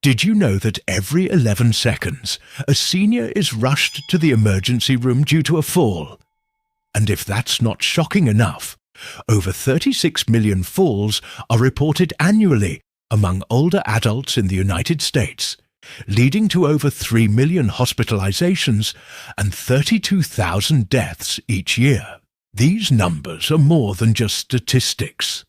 Did you know that every 11 seconds, a senior is rushed to the emergency room due to a fall? And if that's not shocking enough, over 36 million falls are reported annually among older adults in the United States, leading to over 3 million hospitalizations and 32,000 deaths each year. These numbers are more than just statistics.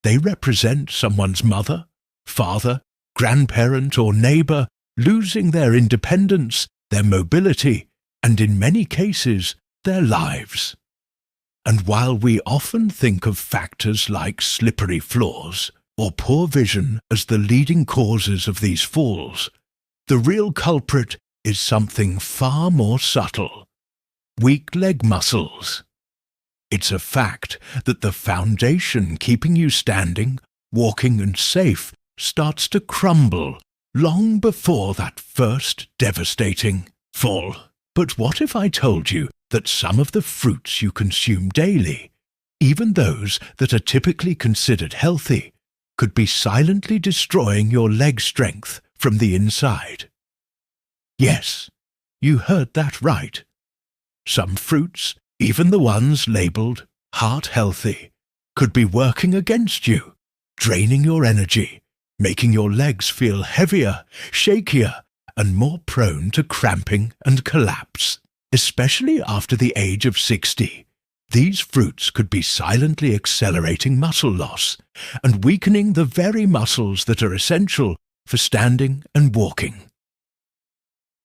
They represent someone's mother, father, grandparent or neighbor losing their independence, their mobility, and in many cases, their lives. And while we often think of factors like slippery floors or poor vision as the leading causes of these falls, the real culprit is something far more subtle: weak leg muscles. It's a fact that the foundation keeping you standing, walking and safe starts to crumble long before that first devastating fall. But what if I told you that some of the fruits you consume daily, even those that are typically considered healthy, could be silently destroying your leg strength from the inside? Yes, you heard that right. Some fruits, even the ones labeled heart healthy, could be working against you, draining your energy, making your legs feel heavier, shakier, and more prone to cramping and collapse. Especially after the age of 60, these fruits could be silently accelerating muscle loss and weakening the very muscles that are essential for standing and walking.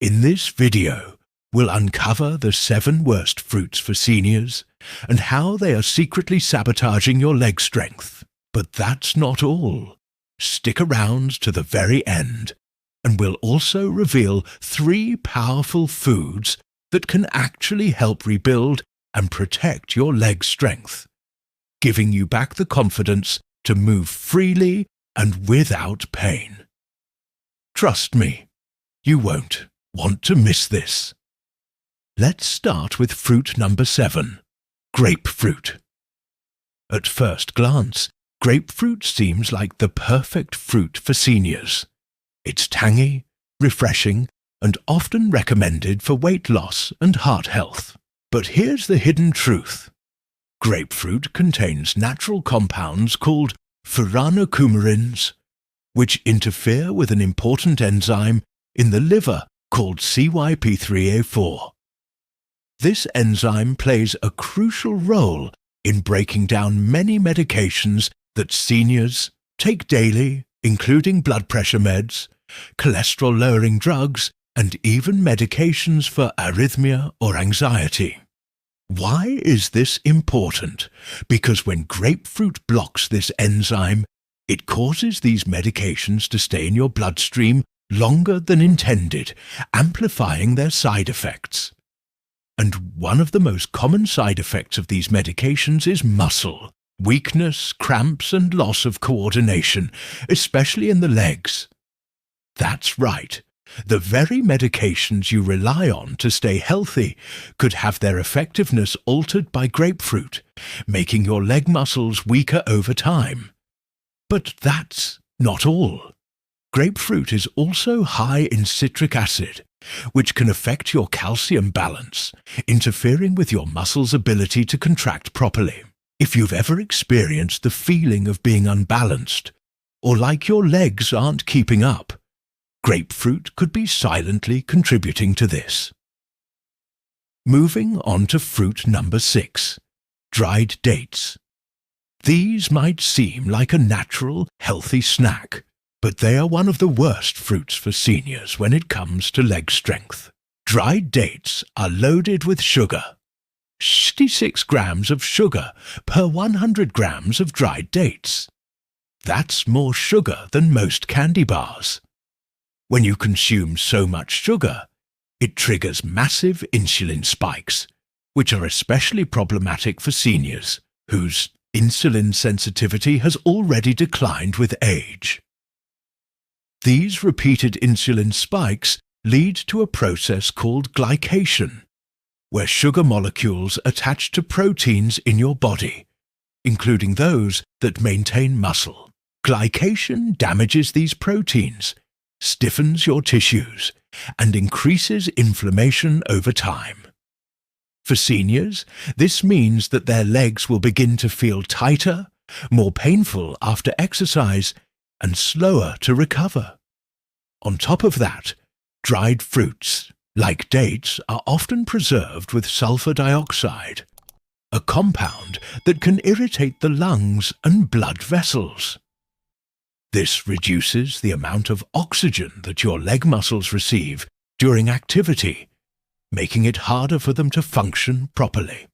In this video, we'll uncover the 7 worst fruits for seniors and how they are secretly sabotaging your leg strength. But that's not all. Stick around to the very end, and we'll also reveal 3 powerful foods that can actually help rebuild and protect your leg strength, giving you back the confidence to move freely and without pain. Trust me, you won't want to miss this. Let's start with fruit number 7, grapefruit. At first glance, grapefruit seems like the perfect fruit for seniors. It's tangy, refreshing, and often recommended for weight loss and heart health. But here's the hidden truth. Grapefruit contains natural compounds called furanocoumarins, which interfere with an important enzyme in the liver called CYP3A4. This enzyme plays a crucial role in breaking down many medications that seniors take daily, including blood pressure meds, cholesterol-lowering drugs, and even medications for arrhythmia or anxiety. Why is this important? Because when grapefruit blocks this enzyme, it causes these medications to stay in your bloodstream longer than intended, amplifying their side effects. And one of the most common side effects of these medications is muscle weakness, cramps, and loss of coordination, especially in the legs. That's right. The very medications you rely on to stay healthy could have their effectiveness altered by grapefruit, making your leg muscles weaker over time. But that's not all. Grapefruit is also high in citric acid, which can affect your calcium balance, interfering with your muscles' ability to contract properly. If you've ever experienced the feeling of being unbalanced, or like your legs aren't keeping up, grapefruit could be silently contributing to this. Moving on to fruit number 6, dried dates. These might seem like a natural, healthy snack, but they are one of the worst fruits for seniors when it comes to leg strength. Dried dates are loaded with sugar. 66 grams of sugar per 100 grams of dried dates. That's more sugar than most candy bars. When you consume so much sugar, it triggers massive insulin spikes, which are especially problematic for seniors whose insulin sensitivity has already declined with age. These repeated insulin spikes lead to a process called glycation, where sugar molecules attach to proteins in your body, including those that maintain muscle. Glycation damages these proteins, stiffens your tissues, and increases inflammation over time. For seniors, this means that their legs will begin to feel tighter, more painful after exercise, and slower to recover. On top of that, dried fruits, like dates, are often preserved with sulfur dioxide, a compound that can irritate the lungs and blood vessels. This reduces the amount of oxygen that your leg muscles receive during activity, making it harder for them to function properly.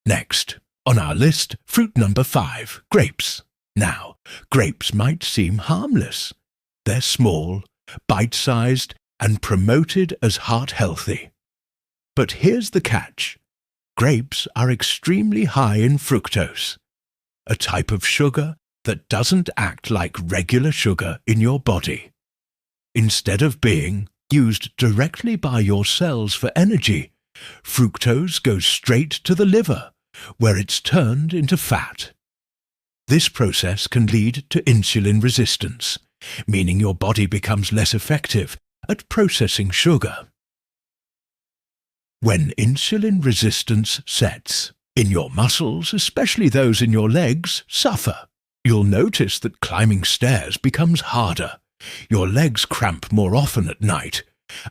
Next, on our list, fruit number 5, grapes. Now, grapes might seem harmless. They're small, bite-sized, and promoted as heart-healthy. But here's the catch. Grapes are extremely high in fructose, a type of sugar that doesn't act like regular sugar in your body. Instead of being used directly by your cells for energy, fructose goes straight to the liver, where it's turned into fat. This process can lead to insulin resistance, meaning your body becomes less effective at processing sugar. When insulin resistance sets, in your muscles, especially those in your legs, suffer. You'll notice that climbing stairs becomes harder, your legs cramp more often at night,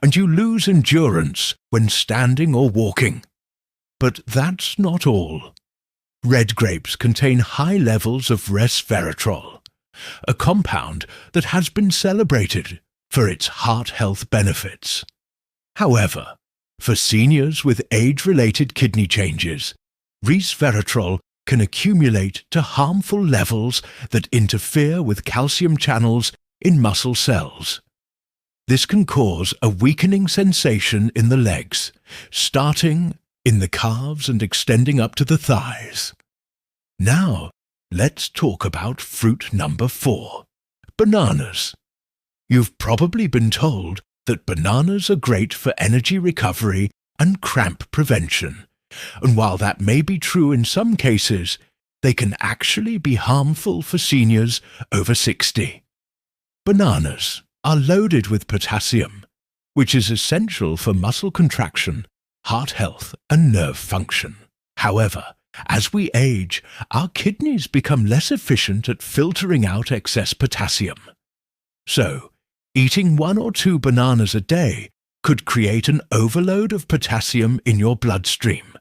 and you lose endurance when standing or walking. But that's not all. Red grapes contain high levels of resveratrol, a compound that has been celebrated for its heart health benefits. However, for seniors with age-related kidney changes, resveratrol can accumulate to harmful levels that interfere with calcium channels in muscle cells. This can cause a weakening sensation in the legs, starting in the calves and extending up to the thighs. Now, let's talk about fruit number 4, bananas. You've probably been told that bananas are great for energy recovery and cramp prevention, and while that may be true in some cases, they can actually be harmful for seniors over 60. Bananas are loaded with potassium, which is essential for muscle contraction, heart health, and nerve function. However, as we age, our kidneys become less efficient at filtering out excess potassium. So, eating 1 or 2 bananas a day could create an overload of potassium in your bloodstream,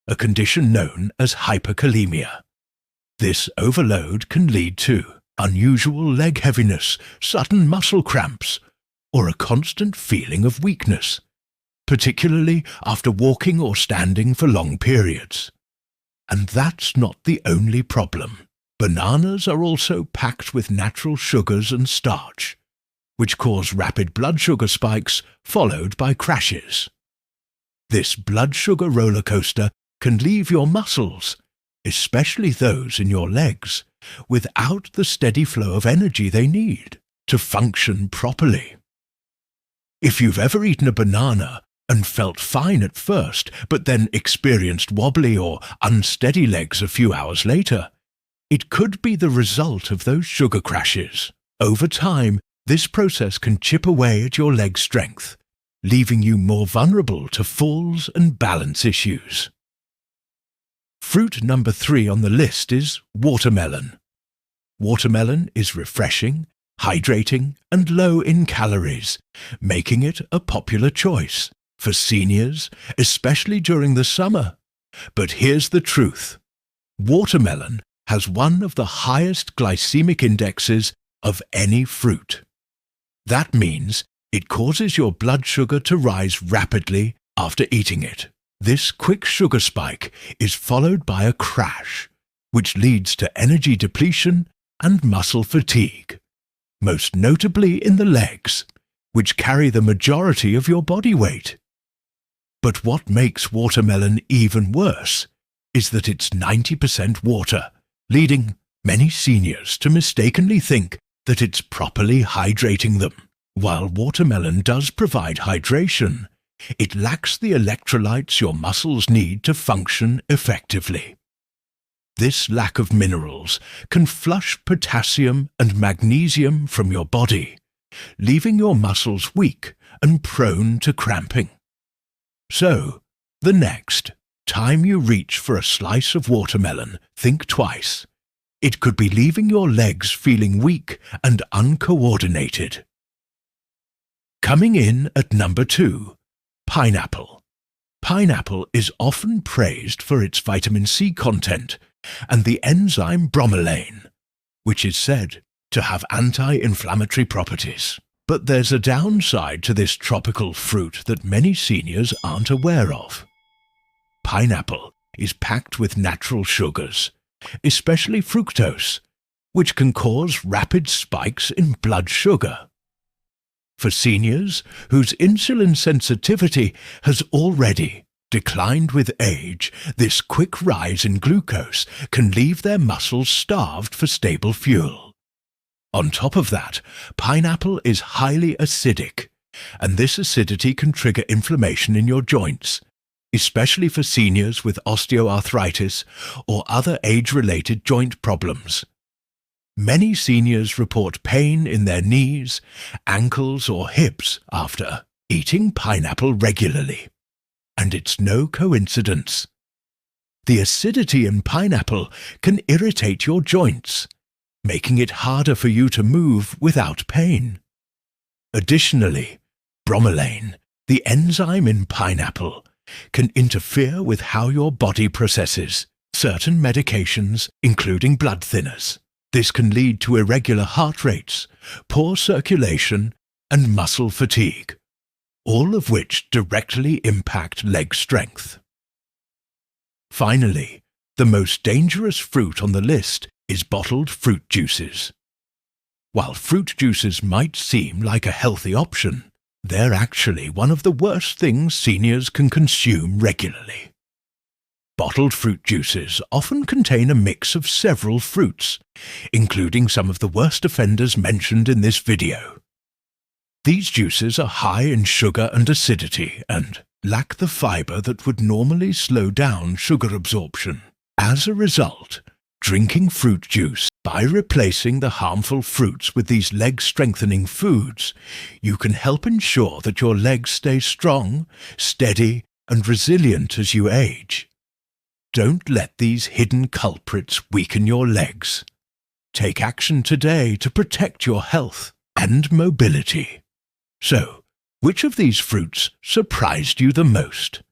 a condition known as hyperkalemia. This overload can lead to unusual leg heaviness, sudden muscle cramps, or a constant feeling of weakness, particularly after walking or standing for long periods. And that's not the only problem. Bananas are also packed with natural sugars and starch, which cause rapid blood sugar spikes followed by crashes. This blood sugar roller coaster can leave your muscles, especially those in your legs, without the steady flow of energy they need to function properly. If you've ever eaten a banana and felt fine at first, but then experienced wobbly or unsteady legs a few hours later, it could be the result of those sugar crashes. Over time, this process can chip away at your leg strength, leaving you more vulnerable to falls and balance issues. Fruit number 3 on the list is watermelon. Watermelon is refreshing, hydrating, and low in calories, making it a popular choice for seniors, especially during the summer. But here's the truth. Watermelon has one of the highest glycemic indexes of any fruit. That means it causes your blood sugar to rise rapidly after eating it. This quick sugar spike is followed by a crash, which leads to energy depletion and muscle fatigue, most notably in the legs, which carry the majority of your body weight. But what makes watermelon even worse is that it's 90% water, leading many seniors to mistakenly think that it's properly hydrating them. While watermelon does provide hydration, it lacks the electrolytes your muscles need to function effectively. This lack of minerals can flush potassium and magnesium from your body, leaving your muscles weak and prone to cramping. So, the next time you reach for a slice of watermelon, think twice. It could be leaving your legs feeling weak and uncoordinated. Coming in at number 2, pineapple. Pineapple is often praised for its vitamin C content and the enzyme bromelain, which is said to have anti-inflammatory properties. But there's a downside to this tropical fruit that many seniors aren't aware of. Pineapple is packed with natural sugars, especially fructose, which can cause rapid spikes in blood sugar. For seniors whose insulin sensitivity has already declined with age, this quick rise in glucose can leave their muscles starved for stable fuel. On top of that, pineapple is highly acidic, and this acidity can trigger inflammation in your joints, especially for seniors with osteoarthritis or other age-related joint problems. Many seniors report pain in their knees, ankles or hips after eating pineapple regularly. And it's no coincidence. The acidity in pineapple can irritate your joints, making it harder for you to move without pain. Additionally, bromelain, the enzyme in pineapple, can interfere with how your body processes certain medications, including blood thinners. This can lead to irregular heart rates, poor circulation, and muscle fatigue, all of which directly impact leg strength. Finally, the most dangerous fruit on the list is bottled fruit juices. While fruit juices might seem like a healthy option, they're actually one of the worst things seniors can consume regularly. Bottled fruit juices often contain a mix of several fruits, including some of the worst offenders mentioned in this video. These juices are high in sugar and acidity and lack the fiber that would normally slow down sugar absorption. As a result, drinking fruit juice by replacing the harmful fruits with these leg-strengthening foods, you can help ensure that your legs stay strong, steady, and resilient as you age. Don't let these hidden culprits weaken your legs. Take action today to protect your health and mobility. So, which of these fruits surprised you the most?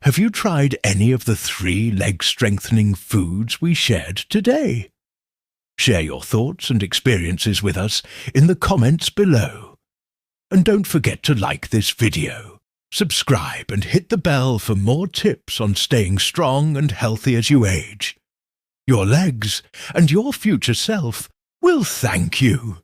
Have you tried any of the 3 leg-strengthening foods we shared today? Share your thoughts and experiences with us in the comments below. And don't forget to like this video, subscribe and hit the bell for more tips on staying strong and healthy as you age. Your legs and your future self will thank you.